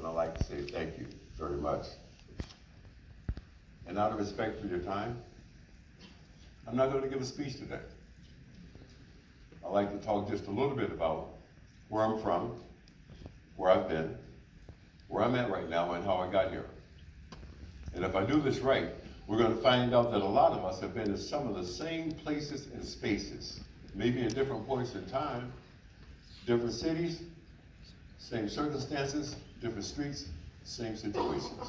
and I'd like to say thank you very much. And out of respect for your time, I'm not going to give a speech today. I'd like to talk just a little bit about where I'm from, where I've been, where I'm at right now, and how I got here. And if I do this right, we're going to find out that a lot of us have been in some of the same places and spaces, maybe at different points in time, different cities, same circumstances, different streets, same situations.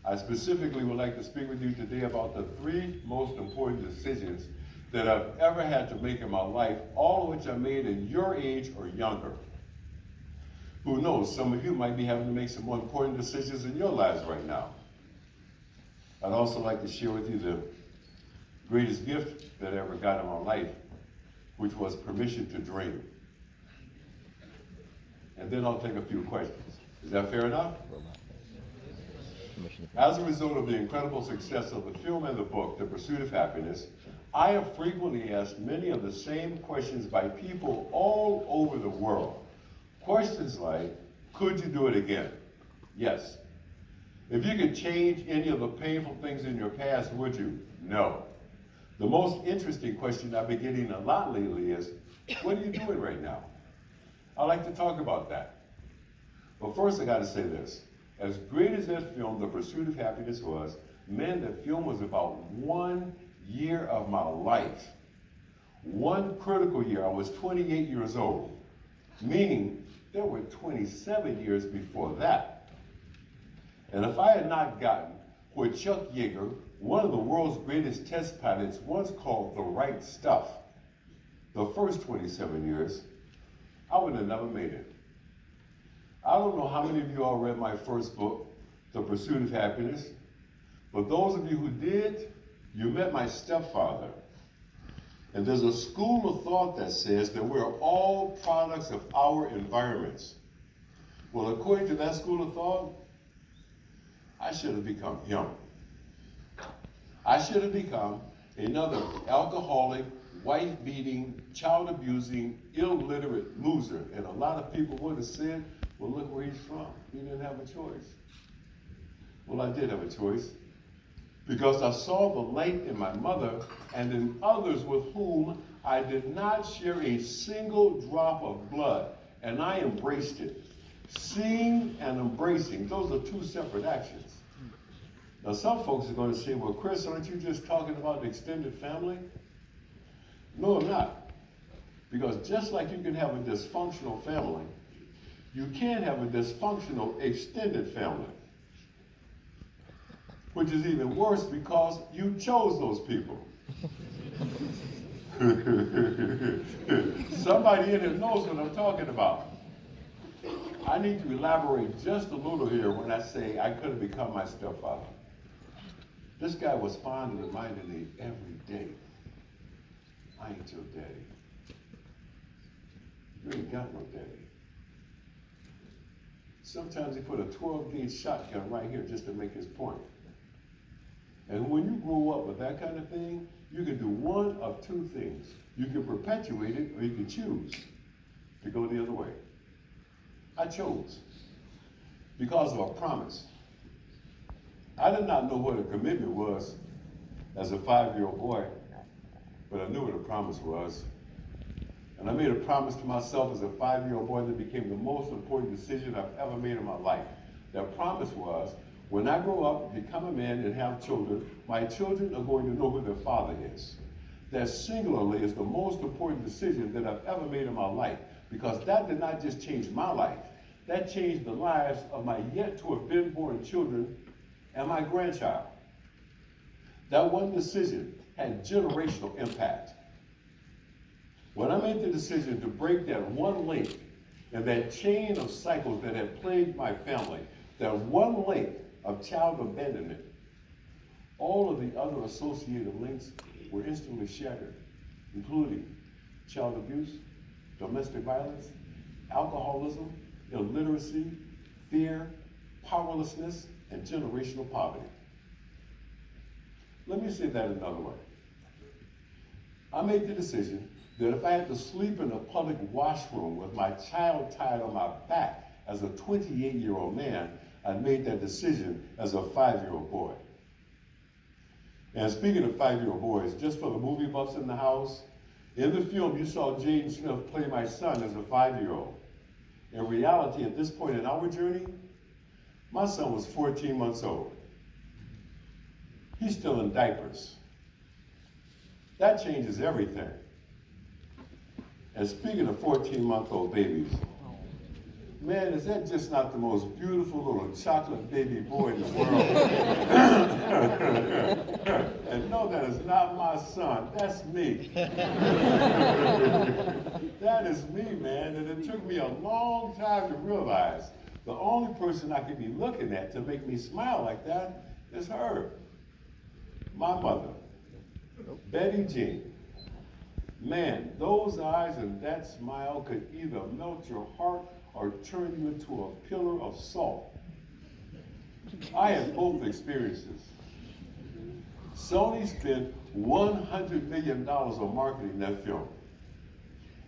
I specifically would like to speak with you today about the 3 most important decisions that I've ever had to make in my life, all of which I made at your age or younger. Who knows, some of you might be having to make some more important decisions in your lives right now. I'd also like to share with you the greatest gift that I ever got in my life, which was permission to dream. And then I'll take a few questions. Is that fair enough? As a result of the incredible success of the film and the book, The Pursuit of Happiness, I have frequently asked many of the same questions by people all over the world. Questions like, could you do it again? Yes. If you could change any of the painful things in your past, would you? No. The most interesting question I've been getting a lot lately is, what are you doing right now? I'd like to talk about that. But first I gotta say this. As great as that film, The Pursuit of Happiness was, man, that film was about 1 year of my life. One critical year, I was 28 years old, meaning there were 27 years before that. And if I had not gotten what Chuck Yeager, one of the world's greatest test pilots, once called the right stuff, the first 27 years, I would have never made it. I don't know how many of you all read my first book, The Pursuit of Happiness, but those of you who did, you met my stepfather. And there's a school of thought that says that we're all products of our environments. Well, according to that school of thought, I should have become him. I should have become another alcoholic, wife-beating, child-abusing, illiterate loser. And a lot of people would have said, well, look where he's from. He didn't have a choice. Well, I did have a choice, because I saw the light in my mother and in others with whom I did not share a single drop of blood, and I embraced it. Seeing and embracing, those are 2 separate actions. Now, some folks are going to say, well, Chris, aren't you just talking about the extended family? No, I'm not. Because just like you can have a dysfunctional family, you can have a dysfunctional extended family. Which is even worse because you chose those people. Somebody in here knows what I'm talking about. I need to elaborate just a little here when I say I could have become my stepfather. This guy was fond of reminding me every day, I ain't your daddy. You ain't got no daddy. Sometimes he put a 12-gauge shotgun right here just to make his point. And when you grow up with that kind of thing, you can do one of 2 things. You can perpetuate it, or you can choose to go the other way. I chose because of a promise. I did not know what a commitment was as a 5-year-old boy, but I knew what a promise was. And I made a promise to myself as a 5-year-old boy that became the most important decision I've ever made in my life. That promise was, when I grow up, become a man, and have children, my children are going to know who their father is. That singularly is the most important decision that I've ever made in my life, because that did not just change my life, that changed the lives of my yet to have been born children and my grandchild. That one decision had generational impact. When I made the decision to break that one link in that chain of cycles that had plagued my family, that one link of child abandonment, all of the other associated links were instantly shattered, including child abuse, domestic violence, alcoholism, illiteracy, fear, powerlessness, and generational poverty. Let me say that another way. I made the decision that if I had to sleep in a public washroom with my child tied on my back as a 28-year-old man, I made that decision as a 5-year-old boy. And speaking of 5-year-old boys, just for the movie buffs in the house, in the film you saw Jaden Smith play my son as a 5-year-old. In reality, at this point in our journey, my son was 14 months old. He's still in diapers. That changes everything. And speaking of 14-month-old babies, man, is that just not the most beautiful little chocolate baby boy in the world? And no, that is not my son, that's me. That is me, man, and it took me a long time to realize the only person I could be looking at to make me smile like that is her, my mother, Betty Jean. Man, those eyes and that smile could either melt your heart or turn you into a pillar of salt. I had both experiences. Sony spent $100 million on marketing that film.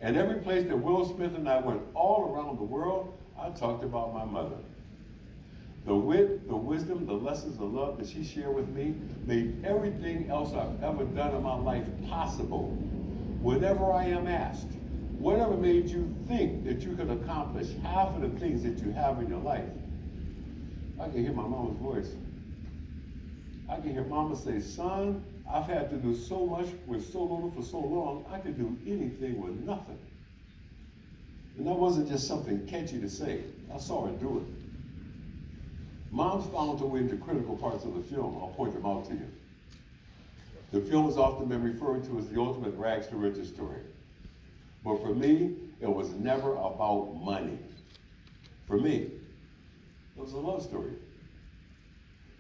And every place that Will Smith and I went all around the world, I talked about my mother. The wit, the wisdom, the lessons of love that she shared with me made everything else I've ever done in my life possible. Whenever I am asked, whatever made you think that you could accomplish half of the things that you have in your life, I can hear my mama's voice. I can hear mama say, son, I've had to do so much with so little for so long, I could do anything with nothing. And that wasn't just something catchy to say. I saw her do it. Moms found their way into critical parts of the film. I'll point them out to you. The film has often been referred to as the ultimate rags to riches story. But for me, it was never about money. For me, it was a love story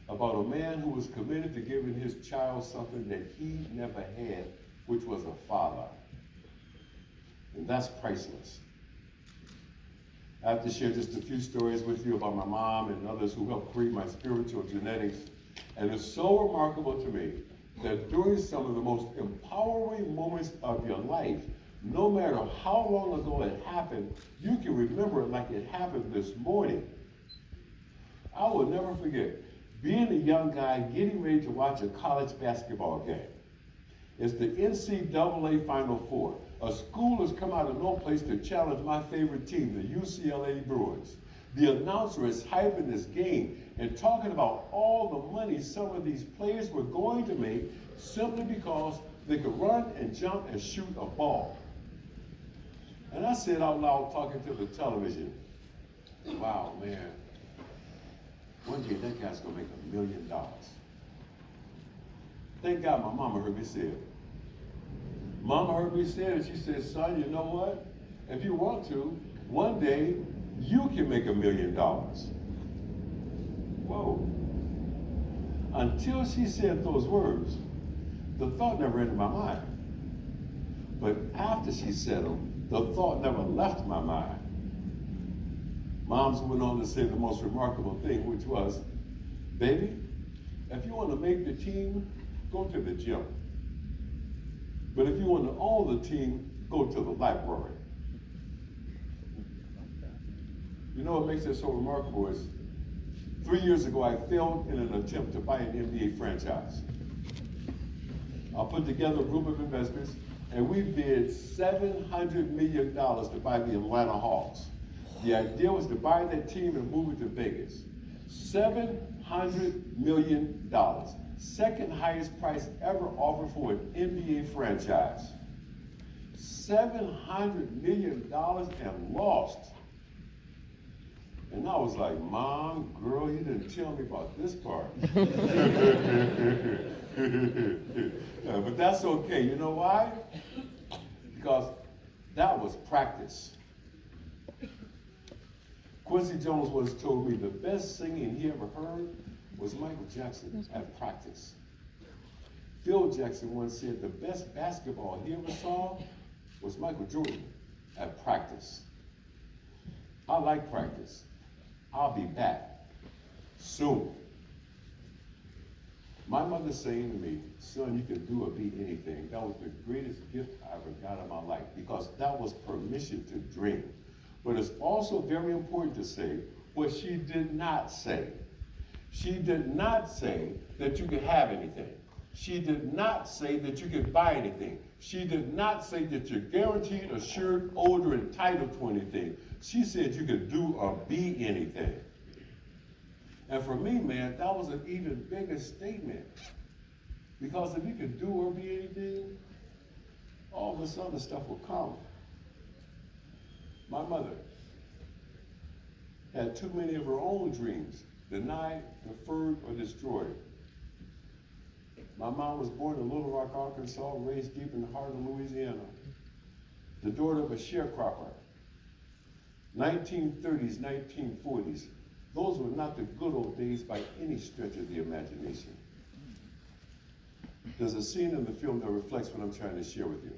about a man who was committed to giving his child something that he never had, which was a father. And that's priceless. I have to share just a few stories with you about my mom and others who helped create my spiritual genetics. And it's so remarkable to me that during some of the most empowering moments of your life, no matter how long ago it happened, you can remember it like it happened this morning. I will never forget being a young guy getting ready to watch a college basketball game. It's the NCAA Final Four. A school has come out of no place to challenge my favorite team, the UCLA Bruins. The announcer is hyping this game and talking about all the money some of these players were going to make simply because they could run and jump and shoot a ball. And I said out loud, talking to the television, wow, man, one day that guy's gonna make $1 million. Thank God my mama heard me say it. Mama heard me say it, and she said, son, you know what? If you want to, one day you can make $1 million. Whoa. Until she said those words, the thought never entered my mind. But after she said them, the thought never left my mind. Moms went on to say the most remarkable thing, which was, baby, if you want to make the team, go to the gym. But if you want to own the team, go to the library. You know what makes it so remarkable is 3 years ago, I failed in an attempt to buy an NBA franchise. I put together a group of investors, and we bid $700 million to buy the Atlanta Hawks. The idea was to buy that team and move it to Vegas. $700 million. Second highest price ever offered for an NBA franchise. $700 million and lost. And I was like, Mom, girl, you didn't tell me about this part. But that's okay. You know why? Because that was practice. Quincy Jones once told me the best singing he ever heard was Michael Jackson at practice. Phil Jackson once said the best basketball he ever saw was Michael Jordan at practice. I like practice. I'll be back soon. My mother saying to me, son, you can do or be anything. That was the greatest gift I ever got in my life because that was permission to dream. But it's also very important to say what she did not say. She did not say that you could have anything. She did not say that you could buy anything. She did not say that you're guaranteed, assured, owed, or entitled to anything. She said you could do or be anything. And for me, man, that was an even bigger statement. Because if you could do or be anything, all this other stuff will come. My mother had too many of her own dreams, denied, deferred, or destroyed. My mom was born in Little Rock, Arkansas, raised deep in the heart of Louisiana, the daughter of a sharecropper. 1930s, 1940s, those were not the good old days by any stretch of the imagination. There's a scene in the film that reflects what I'm trying to share with you.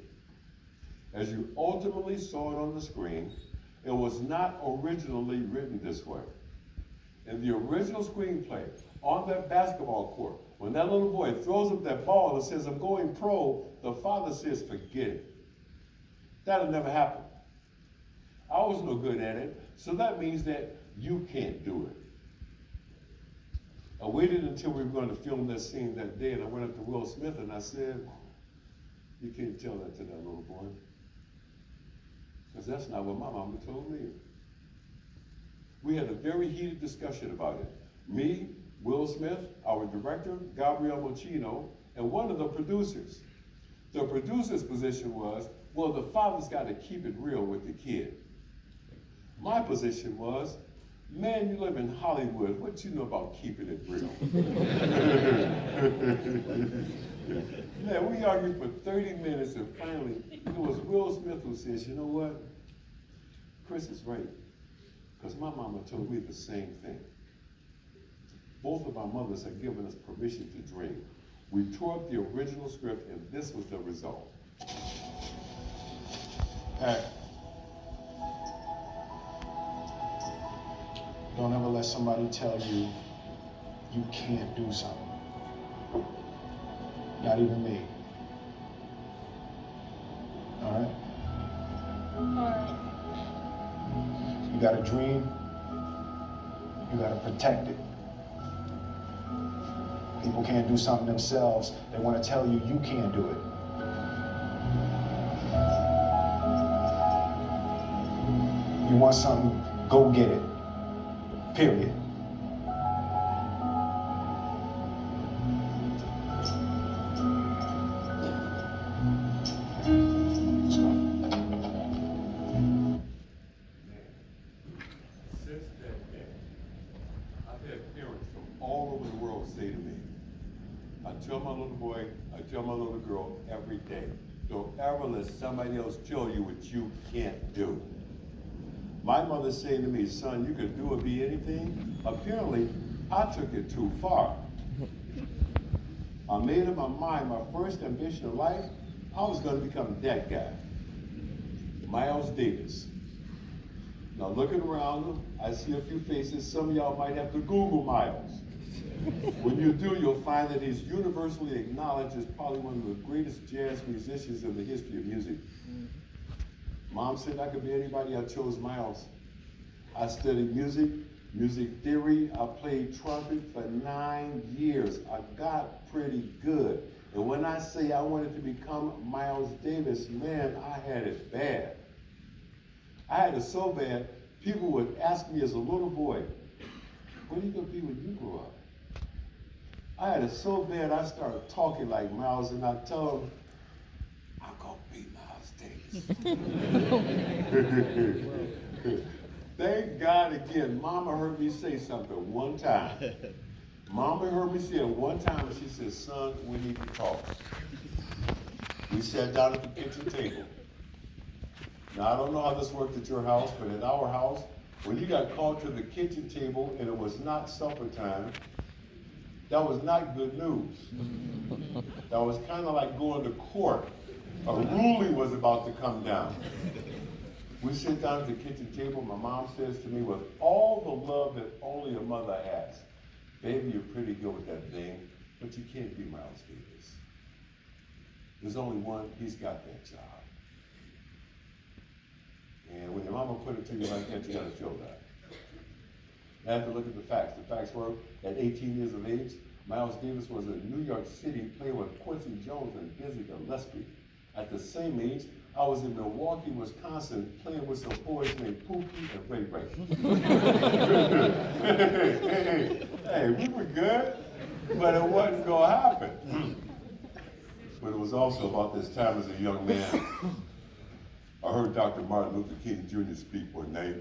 As you ultimately saw it on the screen, it was not originally written this way. In the original screenplay, on that basketball court, when that little boy throws up that ball and says, "I'm going pro," the father says, "Forget it. That'll never happen. I was no good at it, so that means that you can't do it." I waited until we were going to film that scene that day, and I went up to Will Smith and I said, "You can't tell that to that little boy. Because that's not what my mama told me." We had a very heated discussion about it. Me, Will Smith, our director, Gabriel Mochino, and one of the producers. The producer's position was, well, the father's got to keep it real with the kid. My position was, man, you live in Hollywood. What you know about keeping it real? Man, we argued for 30 minutes, and finally, it was Will Smith who says, "You know what? Chris is right. Because my mama told me the same thing." Both of our mothers had given us permission to dream. We tore up the original script, and this was the result. Don't ever let somebody tell you you can't do something. Not even me. All right? You got a dream, you got to protect it. People can't do something themselves. They want to tell you you can't do it. You want something, go get it. Period. Since that day, I've had parents from all over the world say to me, I tell my little boy, I tell my little girl every day, don't ever let somebody else tell you what you can't do. My mother saying to me, son, you can do or be anything. Apparently, I took it too far. I made up my mind, my first ambition in life, I was going to become that guy, Miles Davis. Now looking around, I see a few faces. Some of y'all might have to Google Miles. When you do, you'll find that he's universally acknowledged as probably one of the greatest jazz musicians in the history of music. Mom said I could be anybody. I chose Miles. I studied music, music theory. I played trumpet for 9 years. I got pretty good. And when I say I wanted to become Miles Davis, man, I had it bad. I had it so bad, people would ask me as a little boy, what are you going to be when you grow up? I had it so bad, I started talking like Miles, and I tell them, I'm going to be Miles Davis. Thank God again, Mama heard me say something one time. Mama heard me say it one time, and she said, son, we need to talk. We sat down at the kitchen table. Now, I don't know how this worked at your house, but at our house, when you got called to the kitchen table and it was not supper time, that was not good news. That was kind of like going to court. A ruling was about to come down. We sit down at the kitchen table. My mom says to me, with all the love that only a mother has, baby, you're pretty good with that thing, but you can't be Miles Davis. There's only one, he's got that job. And when your mama put it to you like that, you gotta feel that. I have to look at the facts. The facts were, at 18 years of age, Miles Davis was in New York City playing with Quincy Jones and Dizzy Gillespie. At the same age, I was in Milwaukee, Wisconsin, playing with some boys named Pookie and Ray Ray. hey, we were good, but it wasn't gonna happen. But it was also about this time as a young man. I heard Dr. Martin Luther King Jr. speak one night.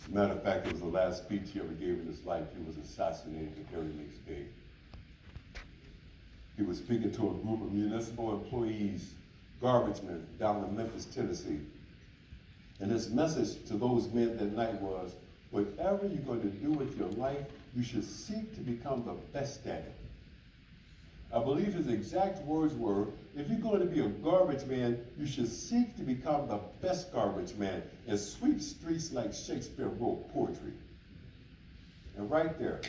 As a matter of fact, it was the last speech he ever gave in his life. He was assassinated the very next day. He was speaking to a group of municipal employees, garbage men, down in Memphis, Tennessee. And his message to those men that night was, whatever you're going to do with your life, you should seek to become the best at it. I believe his exact words were, if you're going to be a garbage man, you should seek to become the best garbage man and sweep streets like Shakespeare wrote poetry. And right there,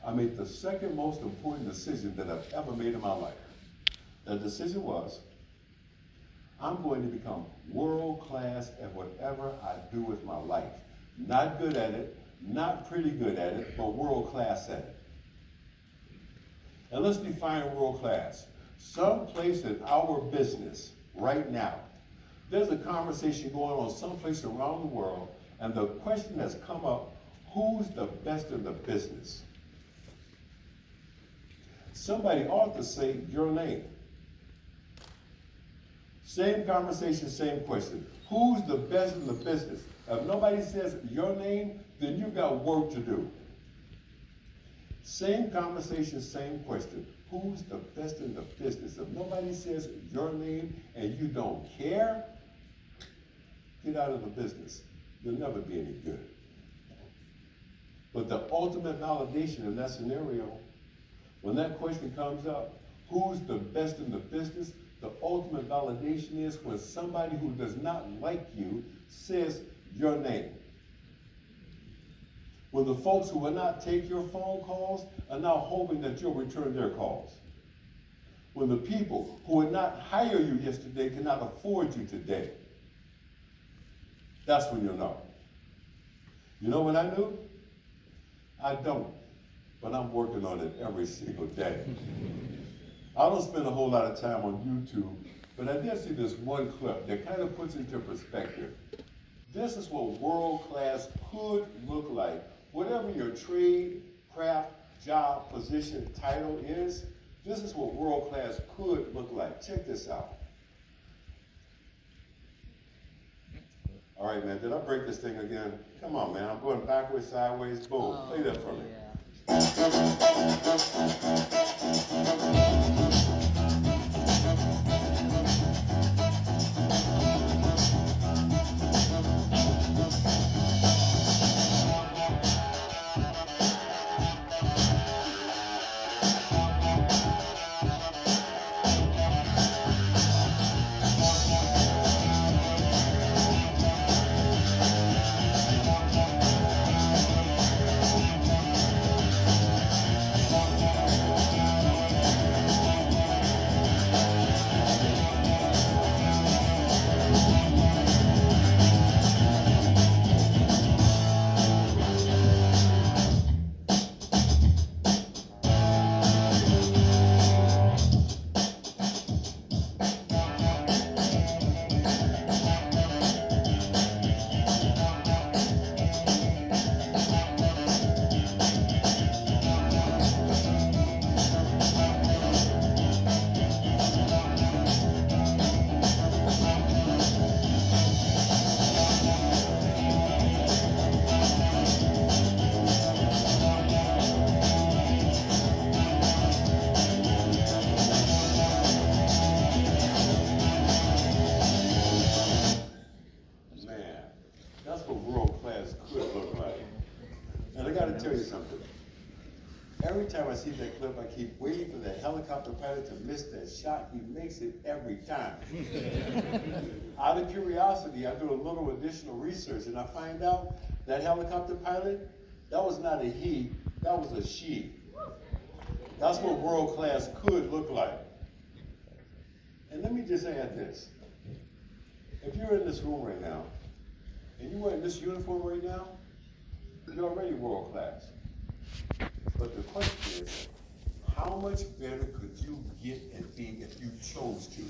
I made the second most important decision that I've ever made in my life. The decision was, I'm going to become world class at whatever I do with my life. Not good at it, not pretty good at it, but world class at it. And let's define world class. Someplace in our business right now, there's a conversation going on someplace around the world, and the question has come up, who's the best in the business? Somebody ought to say your name. Same conversation, same question. Who's the best in the business? If nobody says your name, then you've got work to do. Same conversation, same question. Who's the best in the business? If nobody says your name and you don't care, get out of the business. You'll never be any good. But the ultimate validation in that scenario, when that question comes up, who's the best in the business? The ultimate validation is when somebody who does not like you says your name. When the folks who will not take your phone calls are now hoping that you'll return their calls. When the people who would not hire you yesterday cannot afford you today. That's when you'll know. You know when I knew? I don't, but I'm working on it every single day. I don't spend a whole lot of time on YouTube, but I did see this one clip that kind of puts into perspective. This is what world class could look like. Whatever your trade, craft, job, position, title is, this is what world class could look like. Check this out. All right, man, did I break this thing again? Come on, man, I'm going backwards, sideways, boom. Play that for me. Tell you something. Every time I see that clip, I keep waiting for the helicopter pilot to miss that shot. He makes it every time. Out of curiosity, I do a little additional research, and I find out that helicopter pilot, that was not a he, that was a she. That's what world class could look like. And let me just add this. If you're in this room right now, and you're wearing this uniform right now, you're already world class. But the question is, how much better could you get and be if you chose to?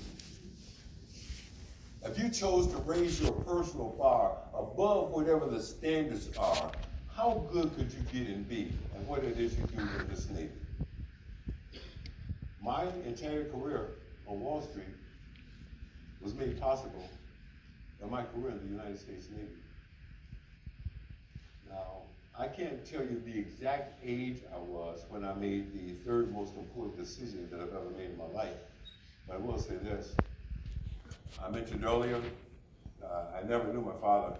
If you chose to raise your personal bar above whatever the standards are, how good could you get and be and what it is you do in this Navy? My entire career on Wall Street was made possible by my career in the United States Navy. Now, I can't tell you the exact age I was when I made the third most important decision that I've ever made in my life, but I will say this. I mentioned earlier, I never knew my father,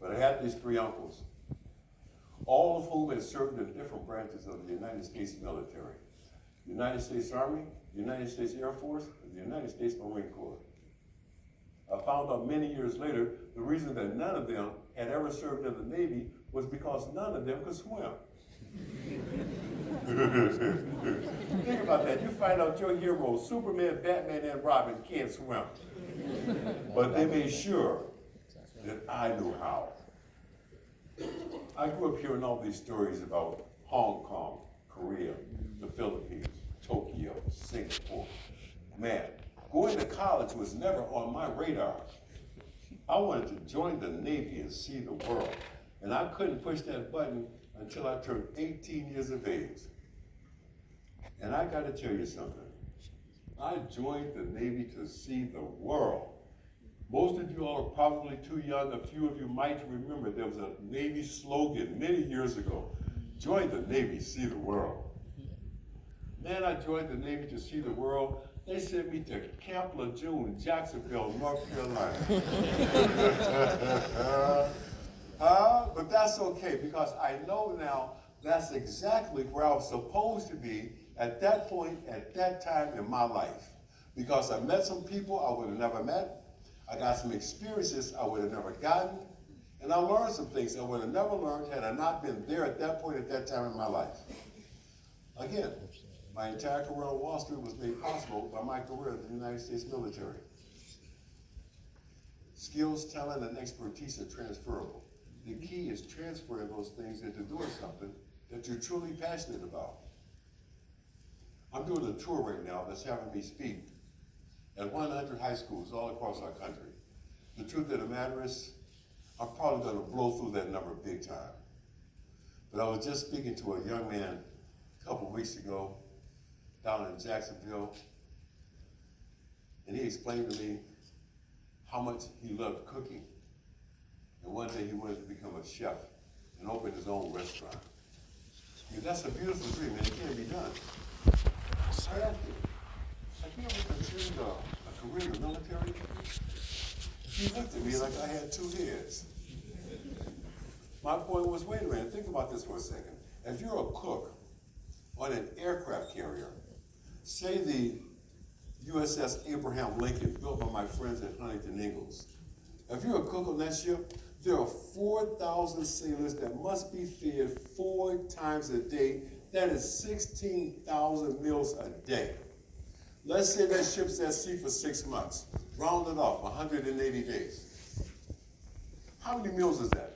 but I had these three uncles, all of whom had served in different branches of the United States military. The United States Army, the United States Air Force, and the United States Marine Corps. I found out many years later, the reason that none of them had ever served in the Navy was because none of them could swim. Think about that. You find out your heroes, Superman, Batman, and Robin, can't swim. But they made sure that I knew how. I grew up hearing all these stories about Hong Kong, Korea, the Philippines, Tokyo, Singapore. Man, going to college was never on my radar. I wanted to join the Navy and see the world. And I couldn't push that button until I turned 18 years of age. And I gotta tell you something. I joined the Navy to see the world. Most of you all are probably too young. A few of you might remember there was a Navy slogan many years ago. Join the Navy, see the world. Man, I joined the Navy to see the world. They sent me to Camp Lejeune, Jacksonville, North Carolina. But that's okay, because I know now that's exactly where I was supposed to be at that point, at that time in my life. Because I met some people I would have never met. I got some experiences I would have never gotten. And I learned some things I would have never learned had I not been there at that point, at that time in my life. Again, my entire career on Wall Street was made possible by my career in the United States military. Skills, talent, and expertise are transferable. The key is transferring those things into doing something that you're truly passionate about. I'm doing a tour right now that's having me speak at 100 high schools all across our country. The truth of the matter is, I'm probably going to blow through that number big time. But I was just speaking to a young man a couple weeks ago down in Jacksonville, and he explained to me how much he loved cooking. And one day he wanted to become a chef and open his own restaurant. I mean, that's a beautiful dream, and it can be done. I asked him, have you ever considered a career in the military? He looked at me like I had two heads. My point was, wait a minute, think about this for a second. If you're a cook on an aircraft carrier, say the USS Abraham Lincoln, built by my friends at Huntington Ingalls. If you're a cook on that ship, there are 4,000 sailors that must be fed 4 times a day. That is 16,000 meals a day. Let's say that ship's at sea for 6 months. Round it off, 180 days. How many meals is that?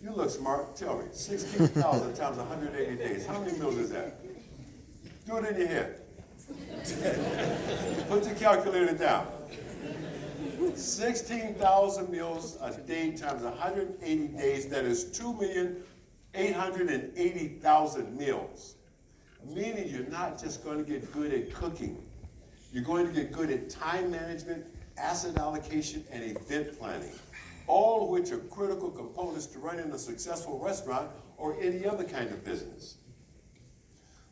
You look smart, tell me. 16,000 times 180 days. How many meals is that? Do it in your head. Put your calculator down. 16,000 meals a day times 180 days, that is 2,880,000 meals. Meaning you're not just going to get good at cooking. You're going to get good at time management, asset allocation, and event planning. All of which are critical components to running a successful restaurant or any other kind of business.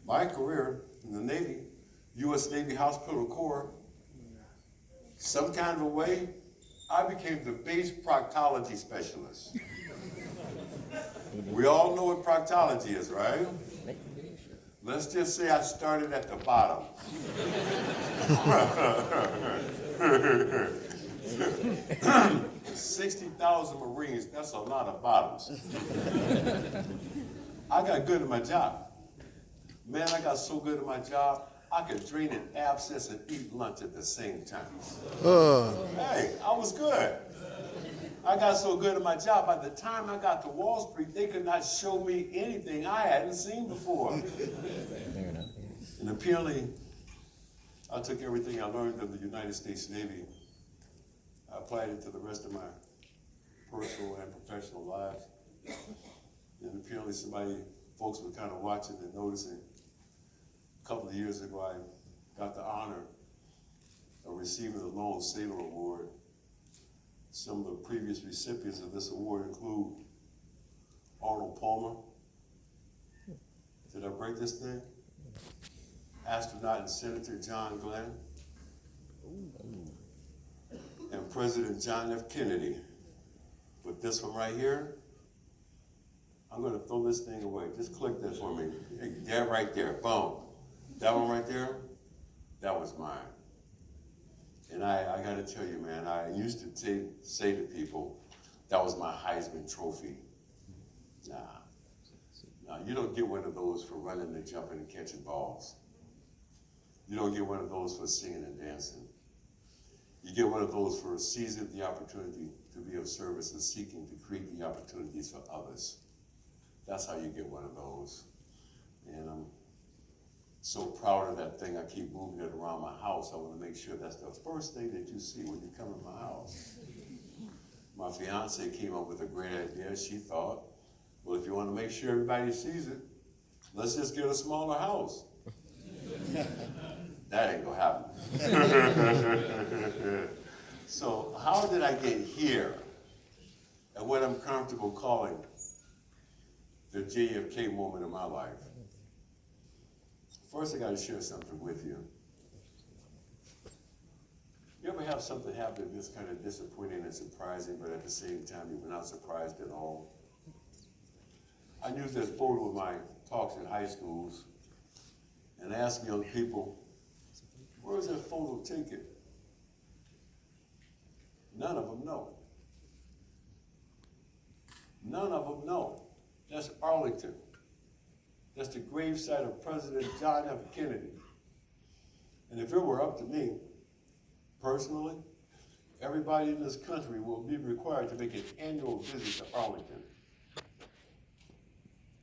My career in the Navy, U.S. Navy Hospital Corps, some kind of a way, I became the base proctology specialist. We all know what proctology is, right? Let's just say I started at the bottom. 60,000 Marines, that's a lot of bottoms. I got good at my job. Man, I got so good at my job, I could drain an abscess and eat lunch at the same time. Hey, I was good. I got so good at my job, by the time I got to Wall Street, they could not show me anything I hadn't seen before. And apparently, I took everything I learned in the United States Navy, I applied it to the rest of my personal and professional lives. And apparently folks were kind of watching and noticing. A couple of years ago, I got the honor of receiving the Lone Sailor Award. Some of the previous recipients of this award include Arnold Palmer. Did I break this thing? Astronaut and Senator John Glenn. And President John F. Kennedy. But this one right here, I'm gonna throw this thing away. Just click that for me. That right there, boom. That one right there, that was mine. And I gotta tell you, man, I used to say to people, that was my Heisman Trophy. Nah, you don't get one of those for running and jumping and catching balls. You don't get one of those for singing and dancing. You get one of those for seizing the opportunity to be of service and seeking to create the opportunities for others. That's how you get one of those. And I'm so proud of that thing. I keep moving it around my house. I want to make sure that's the first thing that you see when you come in my house. My fiance came up with a great idea. She thought, well, if you want to make sure everybody sees it, let's just get a smaller house. That ain't gonna happen. So how did I get here at what I'm comfortable calling the JFK moment in my life? First, I gotta share something with you. You ever have something happen that's kind of disappointing and surprising, but at the same time, you were not surprised at all? I use this photo of my talks in high schools and ask young people, where was that photo taken? None of them know. None of them know. That's Arlington. That's the gravesite of President John F. Kennedy. And if it were up to me, personally, everybody in this country will be required to make an annual visit to Arlington.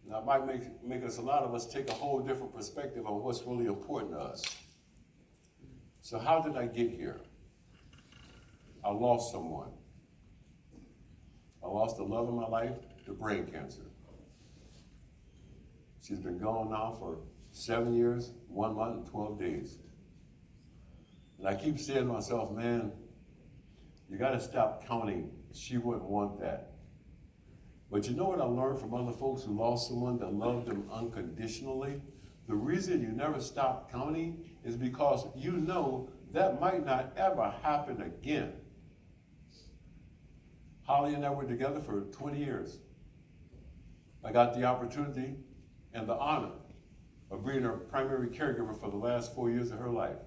Now, it might make us, a lot of us, take a whole different perspective on what's really important to us. So how did I get here? I lost someone. I lost the love of my life to brain cancer. She's been gone now for 7 years, 1 month, and 12 days. And I keep saying to myself, man, you gotta stop counting. She wouldn't want that. But you know what I learned from other folks who lost someone that loved them unconditionally? The reason you never stop counting is because you know that might not ever happen again. Holly and I were together for 20 years. I got the opportunity and the honor of being her primary caregiver for the last 4 years of her life.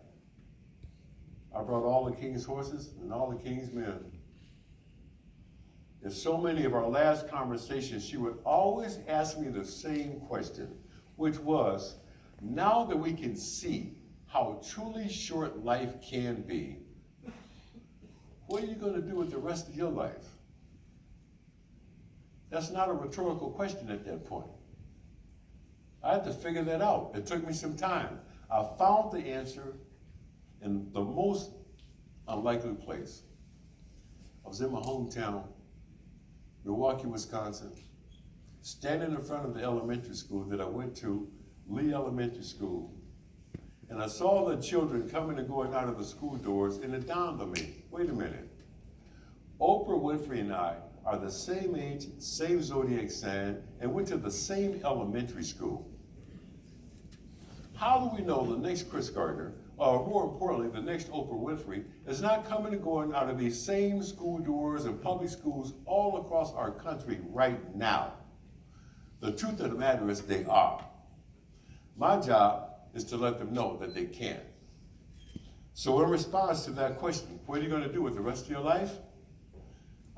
I brought all the king's horses and all the king's men. In so many of our last conversations, she would always ask me the same question, which was, now that we can see how truly short life can be, what are you going to do with the rest of your life? That's not a rhetorical question at that point. I had to figure that out. It took me some time. I found the answer in the most unlikely place. I was in my hometown, Milwaukee, Wisconsin, standing in front of the elementary school that I went to, Lee Elementary School, and I saw the children coming and going out of the school doors, and it dawned on me, wait a minute. Oprah Winfrey and I are the same age, same zodiac sign, and went to the same elementary school. How do we know the next Chris Gardner, or more importantly, the next Oprah Winfrey, is not coming and going out of these same school doors and public schools all across our country right now? The truth of the matter is they are. My job is to let them know that they can. So in response to that question, what are you going to do with the rest of your life?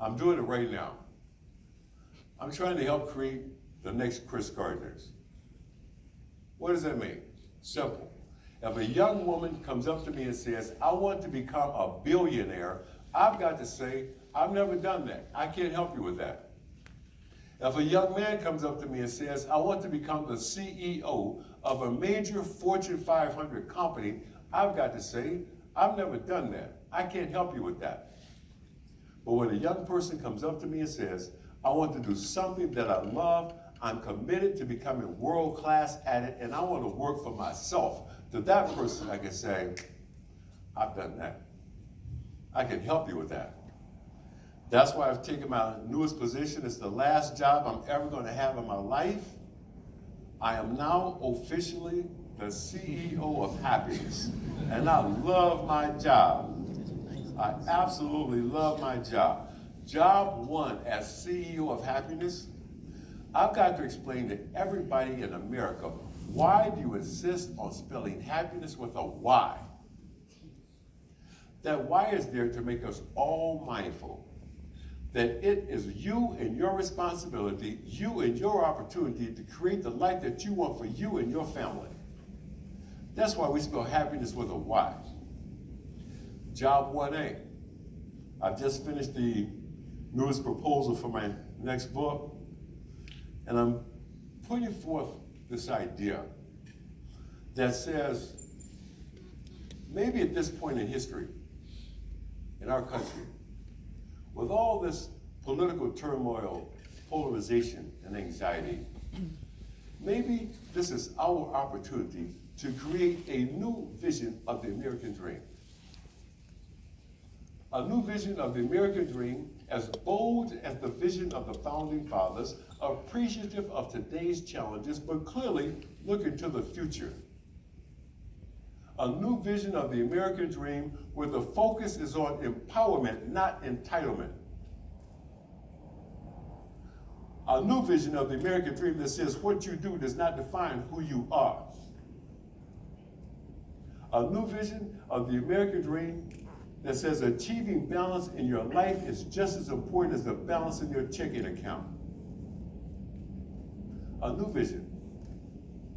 I'm doing it right now. I'm trying to help create the next Chris Gardners. What does that mean? Simple. If a young woman comes up to me and says, I want to become a billionaire, I've got to say, I've never done that. I can't help you with that. If a young man comes up to me and says, I want to become the CEO of a major Fortune 500 company, I've got to say, I've never done that. I can't help you with that. But when a young person comes up to me and says, I want to do something that I love, I'm committed to becoming world class at it, and I want to work for myself, to that person I can say, I've done that. I can help you with that. That's why I've taken my newest position. It's the last job I'm ever going to have in my life. I am now officially the CEO of Happyness, and I love my job. I absolutely love my job. Job one as CEO of Happyness, I've got to explain to everybody in America, why do you insist on spelling happiness with a Y? That Y is there to make us all mindful that it is you and your responsibility, you and your opportunity to create the life that you want for you and your family. That's why we spell happiness with a Y. Job 1A. I've just finished the newest proposal for my next book, and I'm putting forth this idea that says, maybe at this point in history, in our country, with all this political turmoil, polarization, and anxiety, maybe this is our opportunity to create a new vision of the American dream. A new vision of the American dream, as bold as the vision of the founding fathers, appreciative of today's challenges, but clearly looking to the future. A new vision of the American dream where the focus is on empowerment, not entitlement. A new vision of the American dream that says what you do does not define who you are. A new vision of the American dream that says achieving balance in your life is just as important as the balance in your checking account. A new vision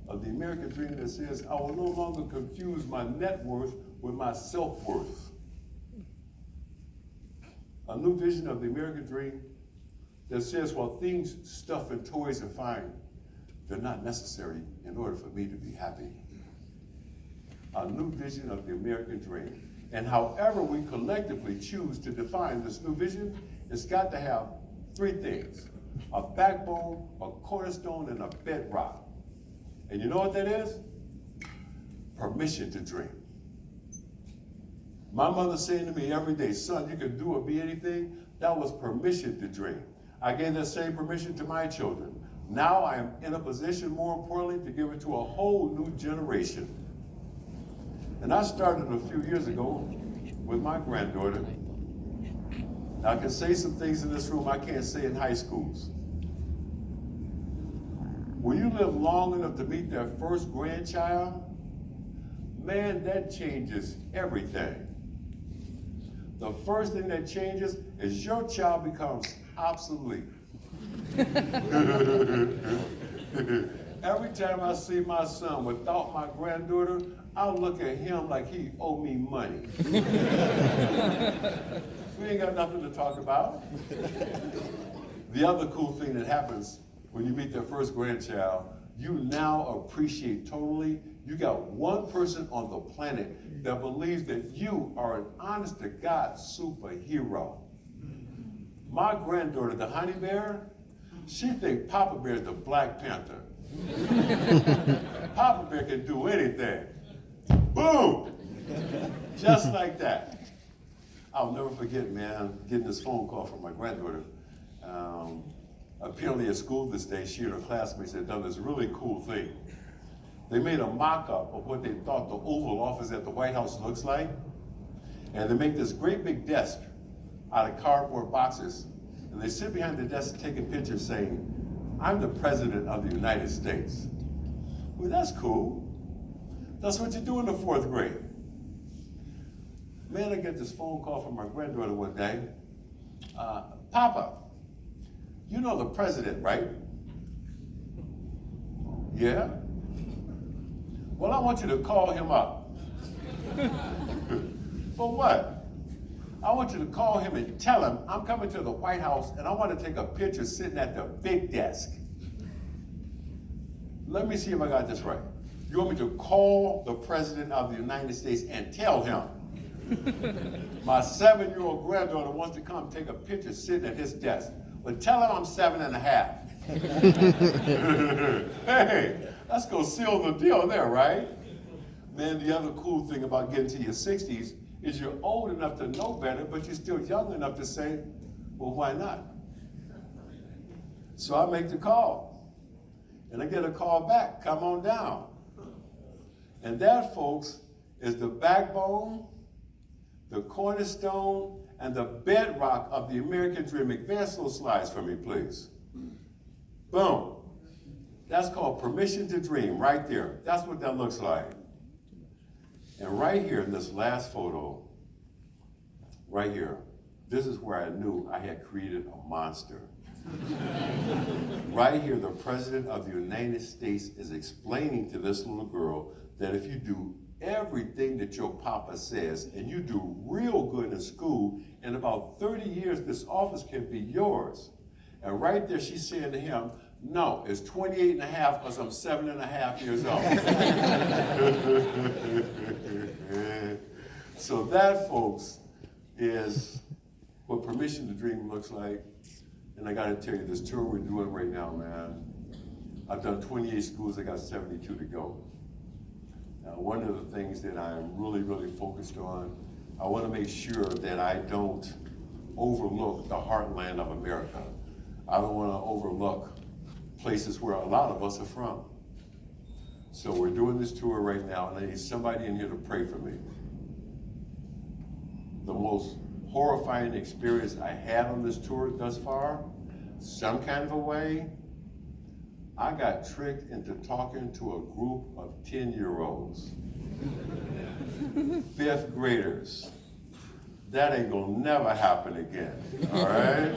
of the American dream that says I will no longer confuse my net worth with my self-worth. A new vision of the American dream that says while things, stuff, and toys are fine, they're not necessary in order for me to be happy. A new vision of the American dream. And however we collectively choose to define this new vision, it's got to have three things: a backbone, a cornerstone, and a bedrock. And you know what that is? Permission to dream. My mother saying to me every day, son, you can do or be anything. That was permission to dream. I gave that same permission to my children. Now I am in a position, more importantly, to give it to a whole new generation. And I started a few years ago with my granddaughter. Now, I can say some things in this room I can't say in high schools. When you live long enough to meet that first grandchild, man, that changes everything. The first thing that changes is your child becomes obsolete. Every time I see my son without my granddaughter, I look at him like he owe me money. We ain't got nothing to talk about. The other cool thing that happens when you meet that first grandchild, you now appreciate totally, you got one person on the planet that believes that you are an honest-to-God superhero. My granddaughter, the honey bear, she thinks Papa Bear is the Black Panther. Papa Bear can do anything. Boom! Just like that. I'll never forget, man, getting this phone call from my granddaughter. Apparently at school this day, she and her classmates had done this really cool thing. They made a mock-up of what they thought the Oval Office at the White House looks like. And they make this great big desk out of cardboard boxes. And they sit behind the desk taking pictures saying, I'm the President of the United States. Well, that's cool. That's what you do in the 4th grade. Man, I get this phone call from my granddaughter one day. Papa, you know the president, right? Yeah? Well, I want you to call him up. For what? I want you to call him and tell him I'm coming to the White House and I want to take a picture sitting at the big desk. Let me see if I got this right. You want me to call the President of the United States and tell him my 7-year-old granddaughter wants to come take a picture sitting at his desk. Well, tell him I'm 7.5. Hey, let's go seal the deal there, right? Then the other cool thing about getting to your 60s is you're old enough to know better, but you're still young enough to say, well, why not? So I make the call. And I get a call back, come on down. And that, folks, is the backbone, the cornerstone, and the bedrock of the American dream. Advance those slides for me, please. Boom. That's called permission to dream, right there. That's what that looks like. And right here in this last photo, right here, this is where I knew I had created a monster. Right here, the President of the United States is explaining to this little girl that if you do everything that your papa says and you do real good in school, in about 30 years, this office can be yours. And right there, she's saying to him, no, it's 28 and a half because I'm 7.5 years old. So that, folks, is what permission to dream looks like. And I got to tell you, this tour we're doing right now, man, I've done 28 schools, I got 72 to go. Now, one of the things that I'm really, really focused on, I want to make sure that I don't overlook the heartland of America. I don't want to overlook places where a lot of us are from. So we're doing this tour right now, and I need somebody in here to pray for me. The most horrifying experience I had on this tour thus far, some kind of a way, I got tricked into talking to a group of 10-year-olds, 5th graders. That ain't gonna never happen again, all right?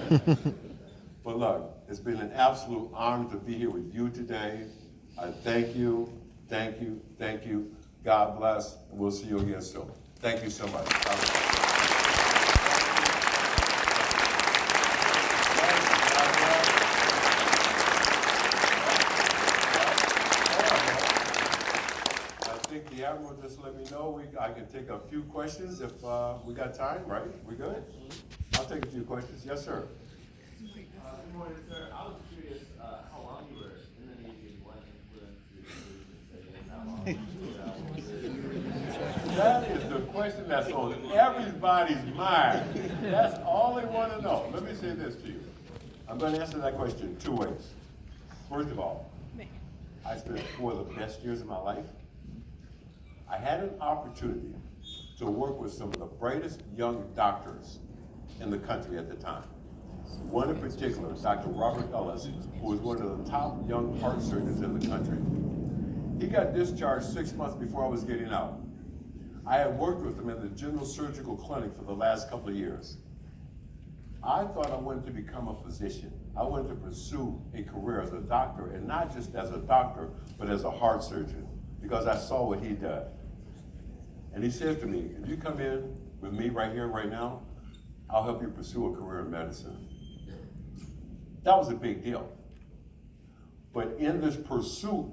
But look, it's been an absolute honor to be here with you today. I thank you, thank you, thank you. God bless, and we'll see you again soon. Thank you so much. The Admiral just let me know I can take a few questions if we got time, right? We good? I'll take a few questions. Yes, sir. Good morning, sir. I was curious how long you were in the Navy and what influenced you. That is the question that's on everybody's mind. That's all they want to know. Let me say this to you. I'm going to answer that question 2 ways. First of all, I spent 4 of the best years of my life. I had an opportunity to work with some of the brightest young doctors in the country at the time. One in particular, Dr. Robert Ellis, who was one of the top young heart surgeons in the country. He got discharged 6 months before I was getting out. I had worked with him in the general surgical clinic for the last couple of years. I thought I wanted to become a physician. I wanted to pursue a career as a doctor, and not just as a doctor, but as a heart surgeon, because I saw what he did. And he said to me, if you come in with me right here, right now, I'll help you pursue a career in medicine. That was a big deal. But in this pursuit,